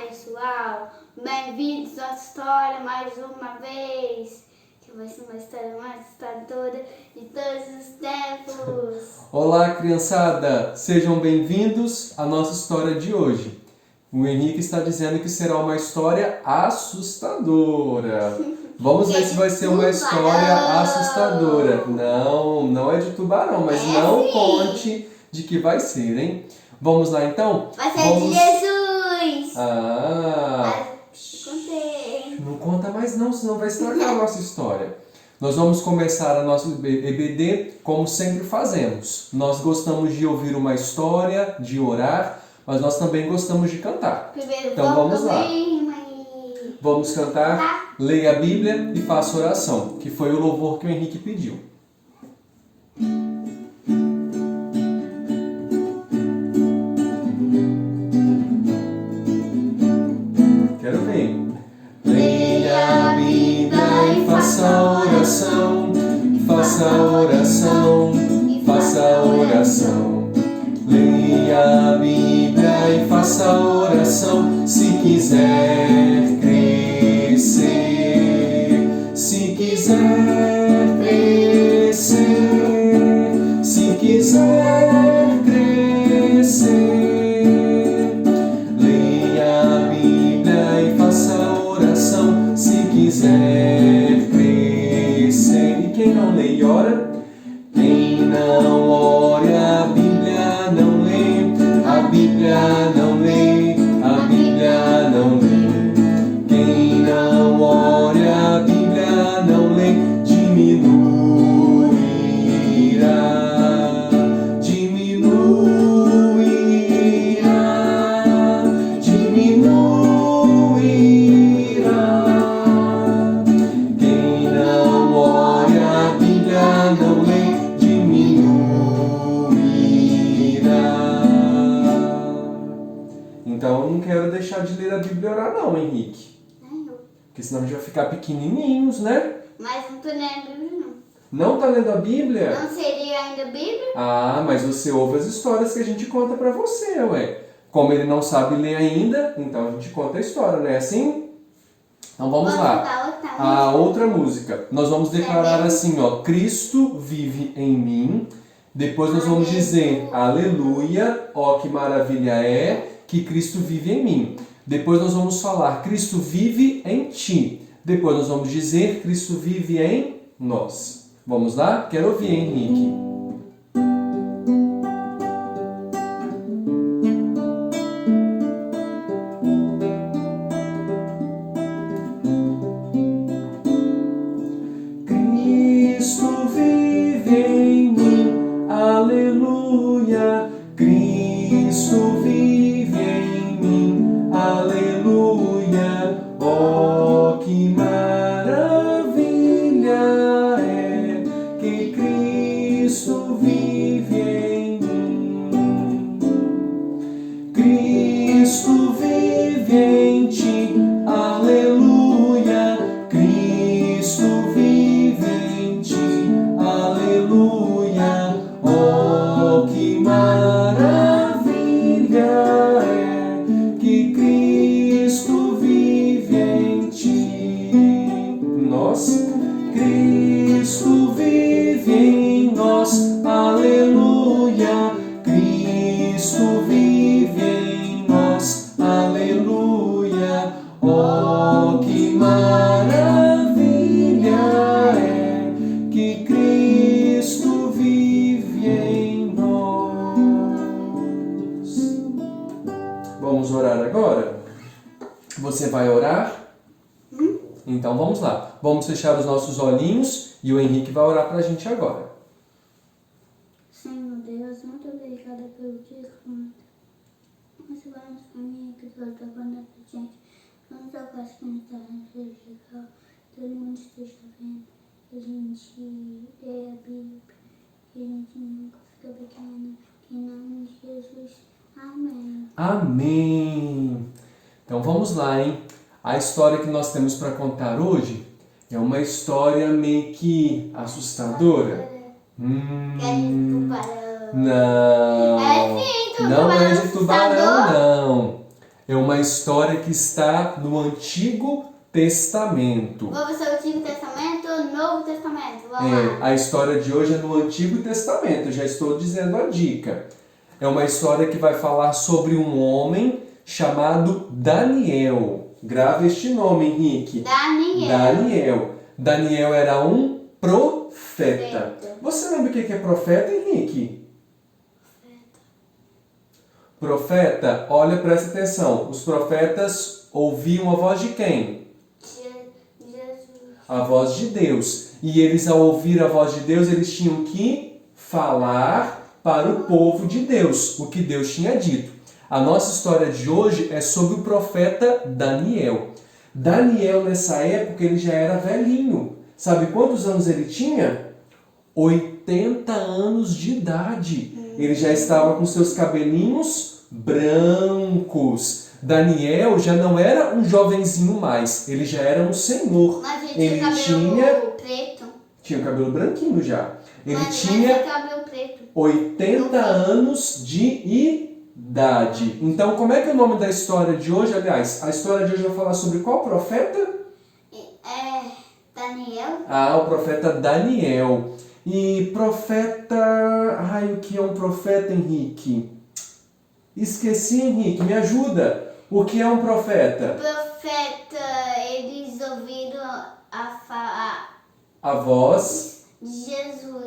pessoal, bem-vindos à nossa história mais uma vez, que vai ser uma história mais assustadora de todos os tempos. Olá, criançada! Sejam bem-vindos à nossa história de hoje. O Henrique está dizendo que será uma história assustadora. Vamos ver se vai ser uma história assustadora. Não é de tubarão, mas não conte de que vai ser, hein? Vamos lá então? Vai ser de Jesus! Contei. Não conta mais não, senão vai estragar a nossa história. Nós vamos começar a nossa EBD como sempre fazemos. Nós gostamos de ouvir uma história, de orar, mas nós também gostamos de cantar. Primeiro Então vamos lá. mãe. Vamos cantar, leia a Bíblia e faça oração, que foi o louvor que o Henrique pediu. Quero ver. Leia a Bíblia e faça oração, faça oração, faça oração. Leia a Bíblia e faça oração, se quiser crescer, se quiser crescer, se quiser crescer. Leia a Bíblia e faça oração, se quiser crescer. E quem não lê e ora? Quem não ora, a Bíblia não lê, a Bíblia não lê, a Bíblia não lê. Quem não ora, a Bíblia não lê, diminuirá, diminuirá, diminuirá. Quem não ora, a Bíblia não lê, então eu não quero deixar de ler a Bíblia e orar não, Henrique. Porque senão a gente vai ficar pequenininhos, né? Mas não tô lendo a Bíblia, não. Não tá lendo a Bíblia? Não seria ainda a Bíblia? Ah, mas você ouve as histórias que a gente conta pra você, ué. Como ele não sabe ler ainda, então a gente conta a história, não é assim? Então vamos lá. A outra música. Nós vamos declarar assim, ó. Cristo vive em mim. Depois nós vamos dizer, aleluia, ó que maravilha é que Cristo vive em mim. Depois nós vamos falar, Cristo vive em ti. Depois nós vamos dizer, Cristo vive em nós. Vamos lá? Quero ouvir, Henrique. Cristo vive em mim, aleluia. Cristo vive em mim, aleluia. Oh, que maravilha é que Cristo vive em mim. Cristo vive em ti, aleluia. Cristo vive em ti, aleluia. Oh, que maravilha é que Cristo vive em ti. Nós, Cristo vive em nós, aleluia. Cristo vive em nós, aleluia. Oh, que maravilha é que Cristo vive em nós. Vamos orar agora? Você vai orar? Então vamos lá. Vamos fechar os nossos olhinhos e o Henrique vai orar pra gente agora. Senhor Deus, muito obrigada pelo desconto. Nós vamos caminhar que tu está falando pra gente. Vamos ao caso que não está legal. Todo mundo esteja vendo. Que a gente lê a Bíblia. Que a gente nunca fica pequeno. Em nome de Jesus. Amém. Amém! Então vamos lá, hein? A história que nós temos para contar hoje é uma história meio que assustadora. Tubarão. Não, É sim, não é de assustador. tubarão, não. É uma história que está no Antigo Testamento. Vamos ser o Antigo Testamento ou o Novo Testamento? Vamos lá. A história de hoje é no Antigo Testamento, já estou dizendo a dica. É uma história que vai falar sobre um homem chamado Daniel. Grava este nome, Henrique. Daniel. Daniel era um profeta. Você lembra o que é profeta, Henrique? Profeta, olha, presta atenção. Os profetas ouviam a voz de quem? Jesus. A voz de Deus. E eles, ao ouvir a voz de Deus, eles tinham que falar para o povo de Deus, o que Deus tinha dito. A nossa história de hoje é sobre o profeta Daniel. Daniel, nessa época, ele já era velhinho. Sabe quantos anos ele tinha? 80 anos de idade. Ele já estava com seus cabelinhos brancos. Daniel já não era um jovenzinho mais, ele já era um senhor. Mas ele tinha cabelo preto. Tinha o cabelo branquinho já. Ele Mas tinha cabelo preto. 80 anos de idade. Então, como é que é o nome da história de hoje? Aliás, a história de hoje vai falar sobre qual profeta? Daniel. O profeta Daniel. E profeta... o que é um profeta, Henrique? Esqueci, Henrique, me ajuda. O que é um profeta? Profeta, eles ouviram a voz de Jesus.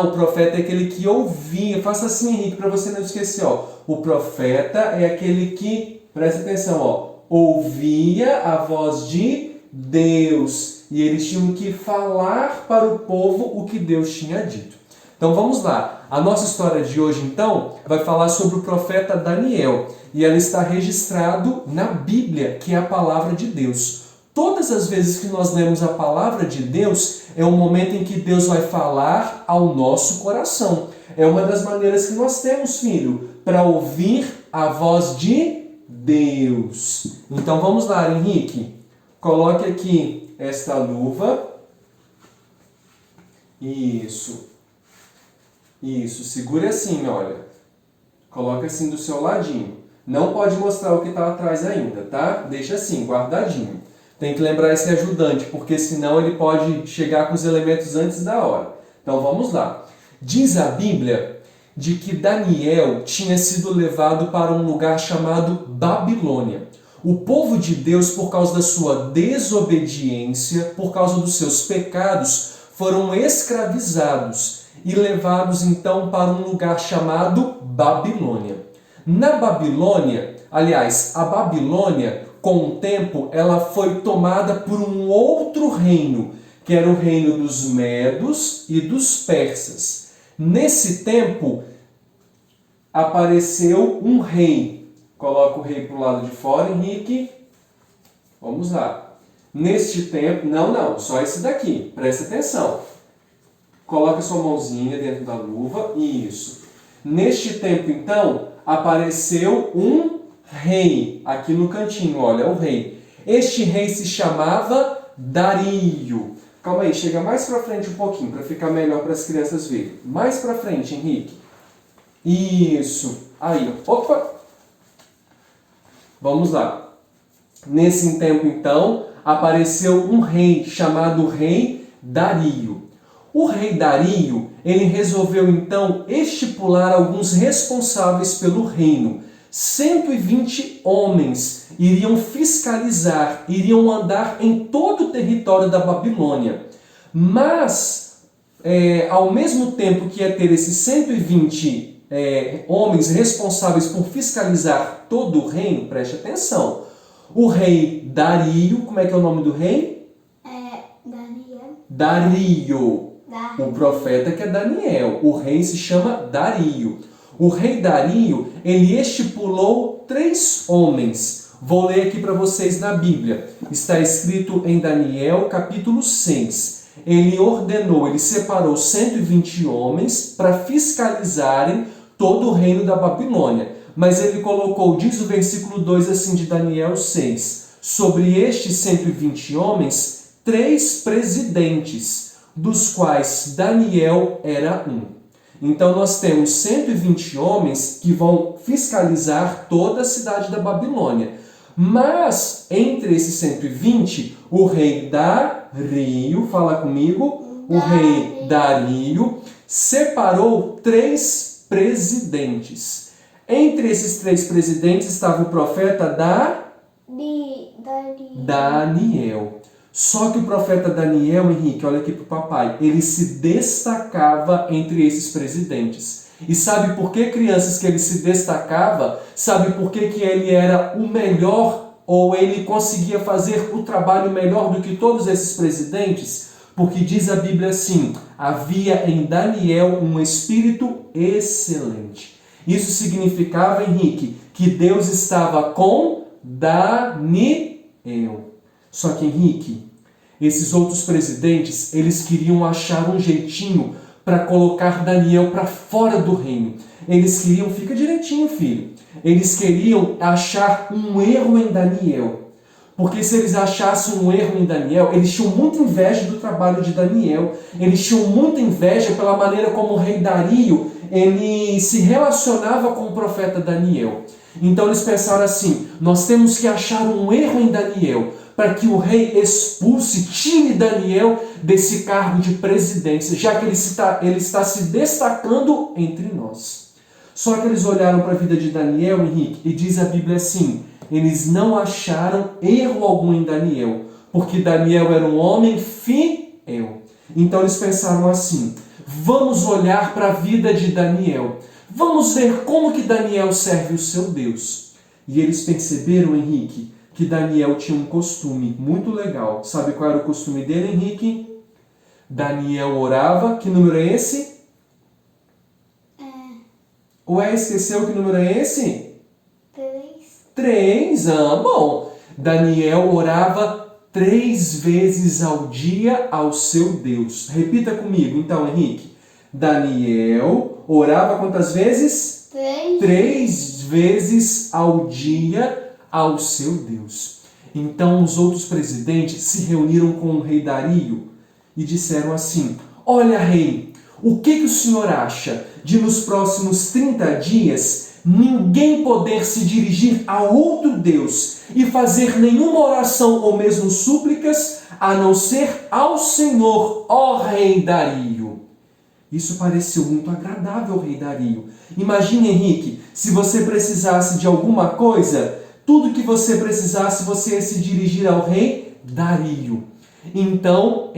O profeta é aquele que ouvia. Faça assim, Henrique, para você não esquecer. O profeta é aquele que, presta atenção, ouvia a voz de Deus. E eles tinham que falar para o povo o que Deus tinha dito. Então vamos lá. A nossa história de hoje, então, vai falar sobre o profeta Daniel. E ela está registrado na Bíblia, que é a palavra de Deus. Todas as vezes que nós lemos a palavra de Deus, é um momento em que Deus vai falar ao nosso coração. É uma das maneiras que nós temos, filho, para ouvir a voz de Deus. Então vamos lá, Henrique. Coloque aqui esta luva. Isso. Segure assim, olha. Coloque assim do seu ladinho. Não pode mostrar o que está atrás ainda, tá? Deixa assim, guardadinho. Tem que lembrar esse ajudante, porque senão ele pode chegar com os elementos antes da hora. Então vamos lá. Diz a Bíblia de que Daniel tinha sido levado para um lugar chamado Babilônia. O povo de Deus, por causa da sua desobediência, por causa dos seus pecados, foram escravizados e levados então para um lugar chamado Babilônia. Na Babilônia, aliás, a Babilônia, com o tempo, ela foi tomada por um outro reino, que era o reino dos Medos e dos Persas. Nesse tempo, apareceu um rei. Coloca o rei para o lado de fora, Henrique. Vamos lá. Neste tempo... Não, só esse daqui. Presta atenção. Coloca sua mãozinha dentro da luva. Isso. Neste tempo, então, apareceu um rei. Aqui no cantinho, olha, o rei. Este rei se chamava Dario. Calma aí, chega mais para frente um pouquinho, para ficar melhor para as crianças verem. Mais para frente, Henrique. Isso. Aí, opa. Vamos lá. Nesse tempo, então, apareceu um rei chamado Rei Dario. O rei Dario, ele resolveu, então, estipular alguns responsáveis pelo reino. 120 homens iriam fiscalizar, iriam andar em todo o território da Babilônia. Mas, ao mesmo tempo que ia ter esses 120 homens responsáveis por fiscalizar todo o reino, preste atenção. O rei Dario, como é que é o nome do rei? Dario. O profeta que é Daniel. O rei se chama Dario. O rei Dario, ele estipulou 3 homens. Vou ler aqui para vocês na Bíblia. Está escrito em Daniel, capítulo 6. Ele ordenou, ele separou 120 homens para fiscalizarem todo o reino da Babilônia. Mas ele colocou, diz o versículo 2 assim de Daniel 6, sobre estes 120 homens, 3 presidentes, dos quais Daniel era um. Então nós temos 120 homens que vão fiscalizar toda a cidade da Babilônia. Mas, entre esses 120, o rei Dario, fala comigo, o rei Dario separou 3 presidentes. Entre esses 3 presidentes estava o profeta Daniel. Só que o profeta Daniel, Henrique, olha aqui para o papai, ele se destacava entre esses presidentes. E sabe por que, crianças, que ele se destacava? Sabe por que, que ele era o melhor, ou ele conseguia fazer o trabalho melhor do que todos esses presidentes? Porque diz a Bíblia assim, havia em Daniel um espírito excelente. Isso significava, Henrique, que Deus estava com Daniel. Só que, Henrique, esses outros presidentes, eles queriam achar um jeitinho para colocar Daniel para fora do reino. Eles queriam, fica direitinho, filho, eles queriam achar um erro em Daniel. Porque se eles achassem um erro em Daniel, eles tinham muita inveja do trabalho de Daniel. Eles tinham muita inveja pela maneira como o rei Dario ele se relacionava com o profeta Daniel. Então eles pensaram assim, nós temos que achar um erro em Daniel, para que o rei expulse, tire Daniel desse cargo de presidência, já que ele está se destacando entre nós. Só que eles olharam para a vida de Daniel, Henrique, e diz a Bíblia assim, eles não acharam erro algum em Daniel, porque Daniel era um homem fiel. Então eles pensaram assim, vamos olhar para a vida de Daniel, vamos ver como que Daniel serve o seu Deus. E eles perceberam, Henrique, que Daniel tinha um costume muito legal. Sabe qual era o costume dele, Henrique? Daniel orava. Que número é esse? Ué, esqueceu que número é esse? 3. Bom. Daniel orava 3 vezes ao dia ao seu Deus. Repita comigo, então, Henrique. Daniel orava quantas vezes? 3 vezes ao dia ao seu Deus. Então os outros presidentes se reuniram com o rei Dario e disseram assim, olha, rei, o que o senhor acha de nos próximos 30 dias ninguém poder se dirigir a outro Deus e fazer nenhuma oração ou mesmo súplicas a não ser ao Senhor, ó rei Dario? Isso pareceu muito agradável ao rei Dario. Imagine, Henrique, se você precisasse de alguma coisa, tudo que você precisasse, você ia se dirigir ao rei Dario. Então,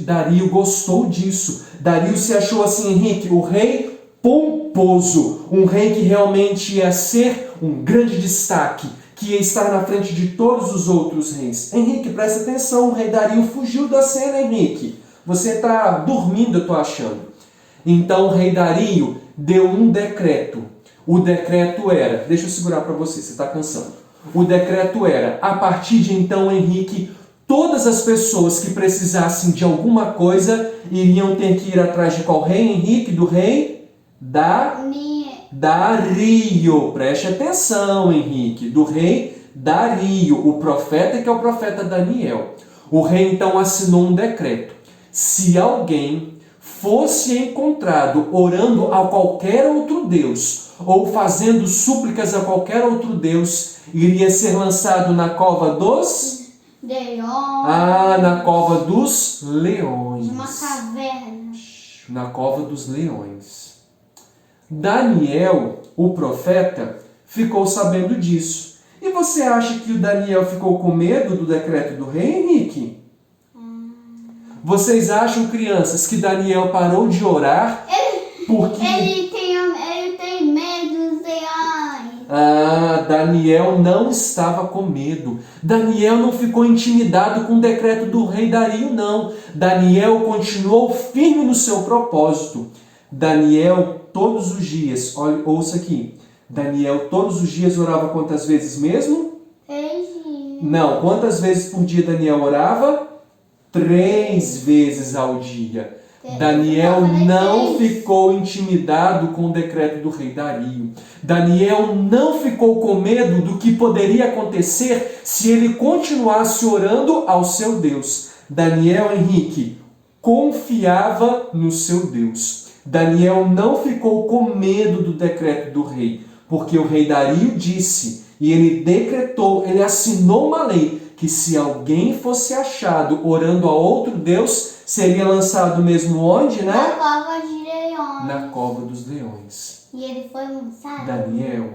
Dario gostou disso. Dario se achou assim, Henrique, o rei pomposo. Um rei que realmente ia ser um grande destaque, que ia estar na frente de todos os outros reis. Henrique, presta atenção, o rei Dario fugiu da cena, Henrique. Você está dormindo, eu estou achando. Então, o rei Dario deu um decreto. O decreto era, deixa eu segurar para você está cansando. O decreto era, a partir de então, Henrique, todas as pessoas que precisassem de alguma coisa iriam ter que ir atrás de qual rei, Henrique? Do rei Dario. Preste atenção, Henrique. Do rei Dario, o profeta que é o profeta Daniel. O rei então assinou um decreto. Se alguém fosse encontrado orando a qualquer outro Deus ou fazendo súplicas a qualquer outro Deus, iria ser lançado na cova dos leões. Na cova dos leões. Uma caverna. Na cova dos leões. Daniel, o profeta, ficou sabendo disso. E você acha que o Daniel ficou com medo do decreto do rei, Henrique? Vocês acham, crianças, que Daniel parou de orar porque... Ele tem medo dos leões. Daniel não estava com medo. Daniel não ficou intimidado com o decreto do rei Dario, não. Daniel continuou firme no seu propósito. Daniel, todos os dias, olha, ouça aqui. Daniel, todos os dias orava quantas vezes mesmo? 3 dias. Não, quantas vezes por dia Daniel orava? 3 vezes ao dia. Daniel não ficou intimidado com o decreto do rei Dario. Daniel não ficou com medo do que poderia acontecer se ele continuasse orando ao seu Deus. Daniel, Henrique, confiava no seu Deus. Daniel não ficou com medo do decreto do rei, porque o rei Dario disse E ele decretou, ele assinou uma lei que se alguém fosse achado orando a outro Deus, seria lançado mesmo onde, né? Na cova de leões. Na cova dos leões. E ele foi lançado? Daniel,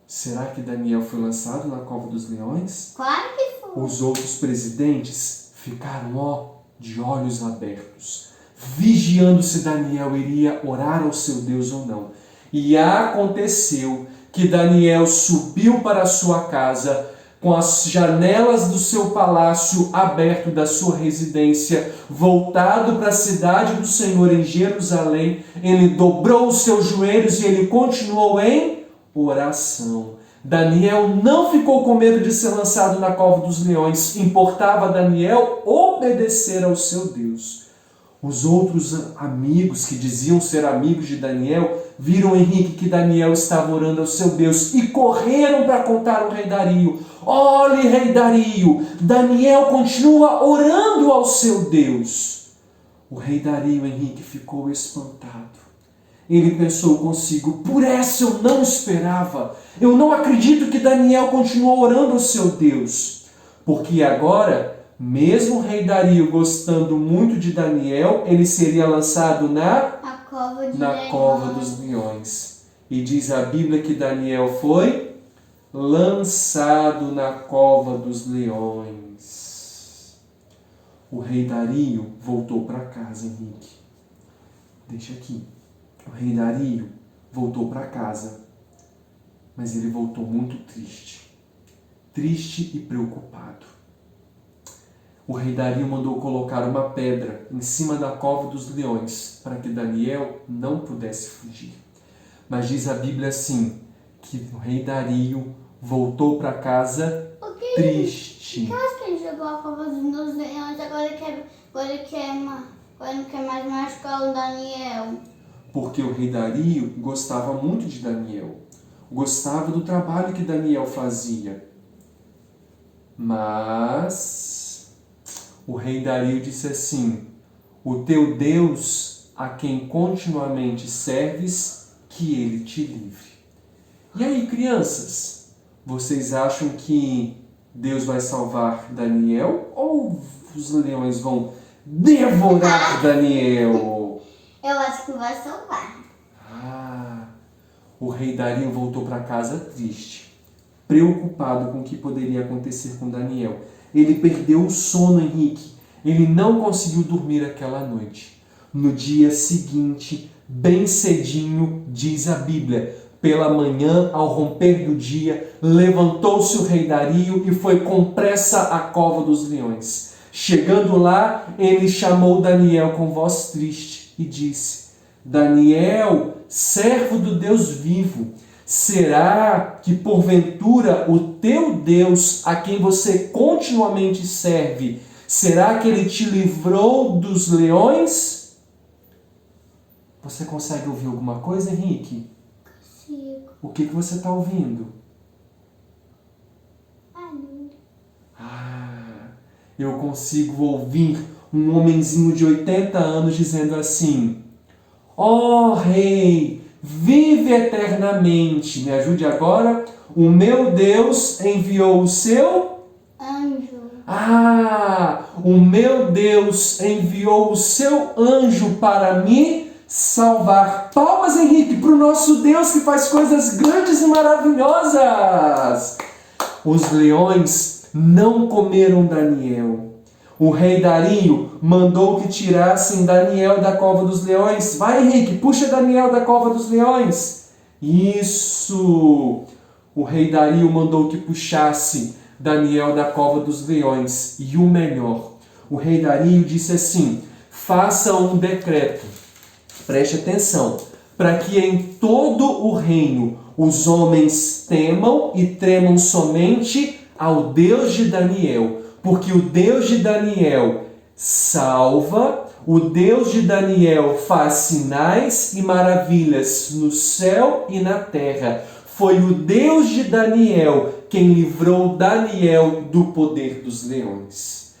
será que Daniel foi lançado na cova dos leões? Claro que foi. Os outros presidentes ficaram, de olhos abertos, vigiando se Daniel iria orar ao seu Deus ou não. E aconteceu que Daniel subiu para a sua casa, com as janelas do seu palácio aberto, da sua residência, voltado para a cidade do Senhor em Jerusalém. Ele dobrou os seus joelhos e ele continuou em oração. Daniel não ficou com medo de ser lançado na cova dos leões. Importava a Daniel obedecer ao seu Deus. Os outros amigos que diziam ser amigos de Daniel viram, Henrique, que Daniel estava orando ao seu Deus e correram para contar ao rei Dario. Olhe, rei Dario, Daniel continua orando ao seu Deus. O rei Dario, Henrique, ficou espantado. Ele pensou consigo, por essa eu não esperava. Eu não acredito que Daniel continuou orando ao seu Deus. Porque agora, mesmo o rei Dario gostando muito de Daniel, ele seria lançado na cova dos leões. E diz a Bíblia que Daniel foi lançado na cova dos leões. O rei Dario voltou para casa, Henrique. Deixa aqui. O rei Dario voltou para casa, mas ele voltou muito triste. Triste e preocupado. O rei Dario mandou colocar uma pedra em cima da cova dos leões para que Daniel não pudesse fugir. Mas diz a Bíblia assim, que o rei Dario voltou para casa triste. Por que ele jogou a cova dos leões? Agora não quer mais machucar o Daniel. Porque o rei Dario gostava muito de Daniel. Gostava do trabalho que Daniel fazia. Mas o rei Dario disse assim, o teu Deus, a quem continuamente serves, que ele te livre. E aí, crianças, vocês acham que Deus vai salvar Daniel ou os leões vão devorar Daniel? Eu acho que vai salvar. O rei Dario voltou para casa triste, preocupado com o que poderia acontecer com Daniel. Ele perdeu o sono, Henrique. Ele não conseguiu dormir aquela noite. No dia seguinte, bem cedinho, diz a Bíblia, pela manhã, ao romper do dia, levantou-se o rei Dario e foi com pressa à cova dos leões. Chegando lá, ele chamou Daniel com voz triste e disse, Daniel, servo do Deus vivo, será que porventura o teu Deus, a quem você continuamente serve, será que ele te livrou dos leões? Você consegue ouvir alguma coisa, Henrique? Consigo. O que você está ouvindo? Eu consigo ouvir um homenzinho de 80 anos dizendo assim, ó rei, vive eternamente. Me ajude agora. O meu Deus enviou o seu anjo. O meu Deus enviou o seu anjo para me salvar. Palmas, Henrique, para o nosso Deus que faz coisas grandes e maravilhosas. Os leões não comeram Daniel. O rei Dario mandou que tirassem Daniel da cova dos leões. Vai, Henrique, puxa Daniel da cova dos leões. Isso! O rei Dario mandou que puxasse Daniel da cova dos leões. E o melhor, o rei Dario disse assim, faça um decreto, preste atenção, para que em todo o reino os homens temam e tremam somente ao Deus de Daniel, porque o Deus de Daniel salva, o Deus de Daniel faz sinais e maravilhas no céu e na terra. Foi o Deus de Daniel quem livrou Daniel do poder dos leões.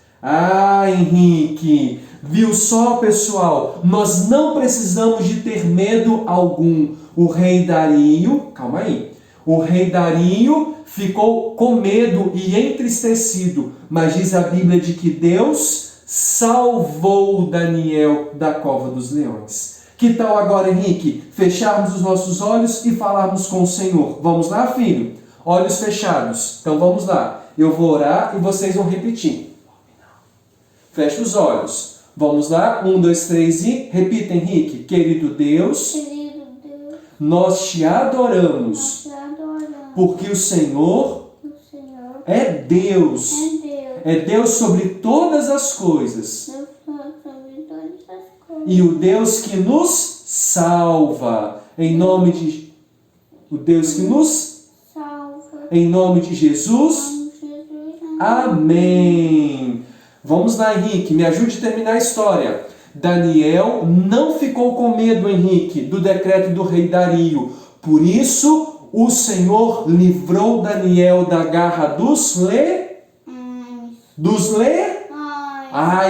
Henrique, viu só, pessoal? Nós não precisamos de ter medo algum. O rei Dario, calma aí, o rei Dario ficou com medo e entristecido, mas diz a Bíblia de que Deus salvou Daniel da cova dos leões. Que tal agora, Henrique, fecharmos os nossos olhos e falarmos com o Senhor? Vamos lá, filho? Olhos fechados. Então vamos lá. Eu vou orar e vocês vão repetir. Fecha os olhos. Vamos lá? 1, 2, 3 e repita, Henrique. Querido Deus, nós te adoramos, porque o Senhor é Deus. É Deus sobre todas as coisas. E o Deus que nos salva. Em nome de... O Deus que nos salva. Em nome de Jesus. Amém. Vamos lá, Henrique. Me ajude a terminar a história. Daniel não ficou com medo, Henrique, do decreto do rei Dario. Por isso, o Senhor livrou Daniel da garra dos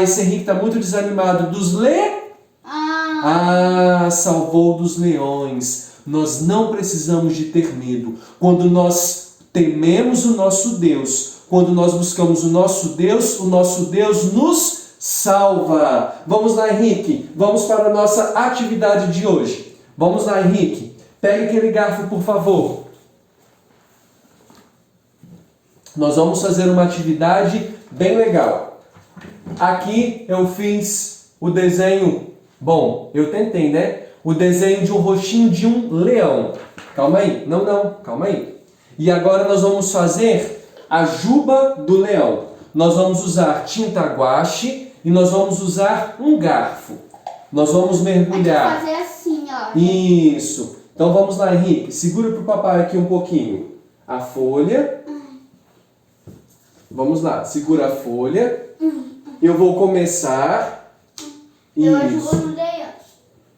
esse Henrique está muito desanimado. Salvou dos leões. Nós não precisamos de ter medo. Quando nós tememos o nosso Deus, quando nós buscamos o nosso Deus nos salva. Vamos lá, Henrique. Vamos para a nossa atividade de hoje. Vamos lá, Henrique. Pegue aquele garfo, por favor. Nós vamos fazer uma atividade bem legal. Aqui eu fiz o desenho. Bom, eu tentei, né? O desenho de um rostinho de um leão. Calma aí. Não. Calma aí. E agora nós vamos fazer a juba do leão. Nós vamos usar tinta guache e nós vamos usar um garfo. Nós vamos mergulhar. Fazer assim, ó. Isso. Então vamos lá, Henrique. Segura para o papai aqui um pouquinho. A folha. Vamos lá. Segura a folha. Eu vou começar. Eu ajudo no leão.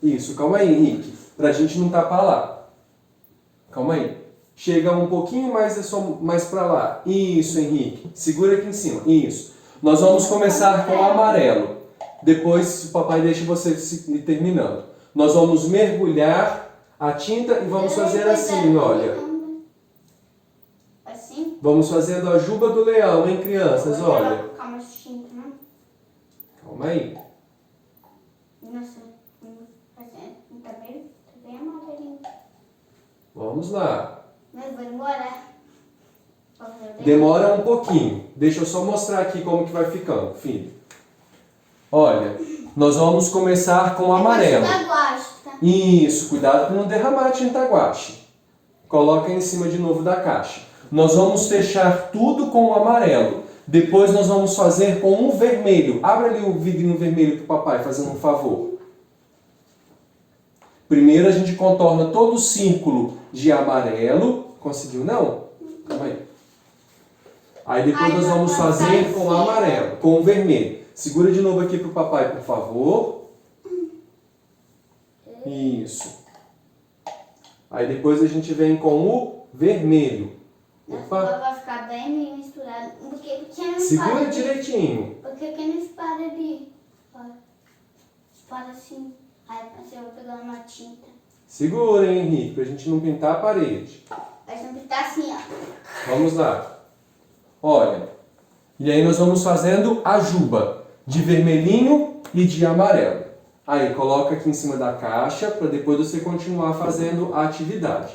Isso. Calma aí, Henrique. Para a gente não tapar lá. Calma aí. Chega um pouquinho mais para lá. Isso, Henrique. Segura aqui em cima. Isso. Nós vamos começar com o amarelo. Depois o papai deixa você ir terminando. Nós vamos mergulhar a tinta e vamos fazer assim, olha. Assim? Vamos fazendo a juba do leão, hein, crianças? Olha. Calma, tinta, não? Calma aí. Nossa, tá bem amarelinho. Vamos lá. Mas vou embora. Demora um pouquinho. Deixa eu só mostrar aqui como que vai ficando, filho. Olha, nós vamos começar com o amarelo. Isso, cuidado para não derramar a tinta guache. Coloca em cima de novo da caixa. Nós vamos fechar tudo com o amarelo. Depois nós vamos fazer com o vermelho. Abre ali o vidrinho vermelho para o papai, fazendo um favor. Primeiro a gente contorna todo o círculo de amarelo. Conseguiu, não? Calma aí. Aí depois nós vamos fazer com o amarelo, com o vermelho. Segura de novo aqui para o papai, por favor. Isso. Aí depois a gente vem com o vermelho. Opa. Vai ficar bem misturado. Segura direitinho. Porque que não espalha ali? Espalha assim. Aí você vai pegar uma tinta. Segura, hein, Henrique, pra gente não pintar a parede. A gente vai pintar assim, ó. Vamos lá. Olha. E aí nós vamos fazendo a juba de vermelhinho e de amarelo. Aí coloca aqui em cima da caixa para depois você continuar fazendo a atividade.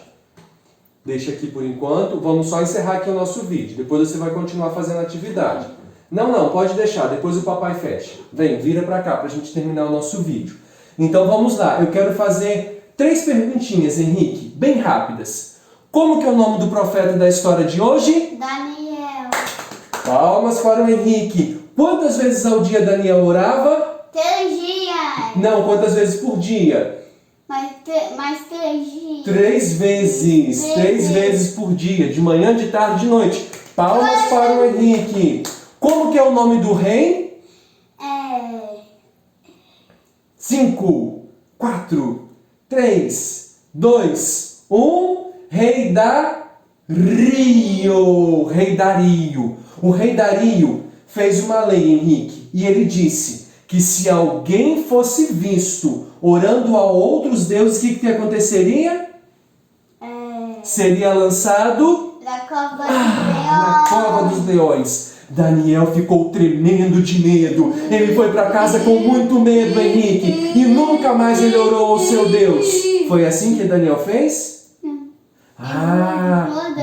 Deixa aqui por enquanto. Vamos só encerrar aqui o nosso vídeo. Depois você vai continuar fazendo a atividade. Não, pode deixar. Depois o papai fecha. Vem, vira para cá para a gente terminar o nosso vídeo. Então vamos lá. Eu quero fazer 3 perguntinhas, Henrique, bem rápidas. Como que é o nome do profeta da história de hoje? Daniel. Palmas para o Henrique. Quantas vezes ao dia Daniel orava? 3 dias. Não, quantas vezes por dia? Mais 3 dias. 3 vezes. 3 vezes por dia. De manhã, de tarde, de noite. Palmas para o Henrique. Como que é o nome do rei? 5, 4, 3, 2, 1. Rei Dario. Rei Dario. O rei Dario fez uma lei, Henrique, e ele disse que se alguém fosse visto orando a outros deuses, o que aconteceria? Seria lançado Na cova dos Na cova dos leões. Daniel ficou tremendo de medo. Ele foi para casa com muito medo, Henrique, e nunca mais ele orou ao seu Deus. Foi assim que Daniel fez?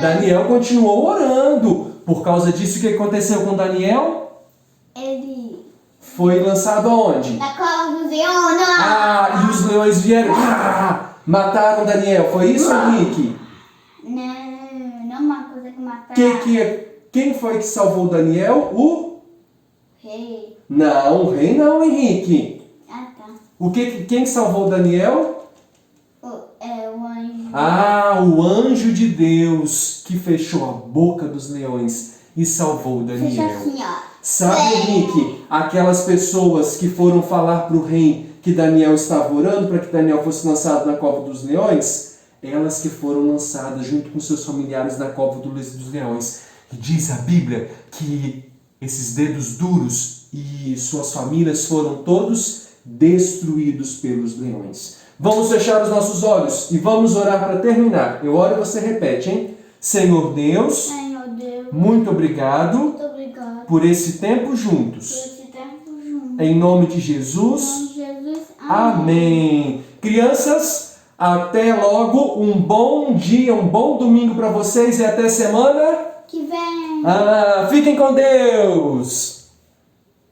Daniel continuou orando. Por causa disso, o que aconteceu com Daniel? Ele Foi lançado aonde? na cova dos leões. E os leões vieram. Mataram Daniel. Foi isso, Henrique? Não uma coisa que mataram. Quem foi que salvou Daniel? O Rei. Não, o rei não, Henrique. Tá. Quem salvou Daniel? O anjo. O anjo de Deus que fechou a boca dos leões e salvou Daniel. Fecha assim, ó. Sabe, Henrique, aquelas pessoas que foram falar para o rei que Daniel estava orando para que Daniel fosse lançado na cova dos leões? Elas que foram lançadas junto com seus familiares na cova dos leões. E diz a Bíblia que esses dedos duros e suas famílias foram todos destruídos pelos leões. Vamos fechar os nossos olhos e vamos orar para terminar. Eu oro e você repete, hein? Senhor Deus, muito obrigado por esse tempo juntos. Em nome de Jesus. Amém. Crianças, até logo. Um bom dia, um bom domingo para vocês e até semana que vem. fiquem com Deus.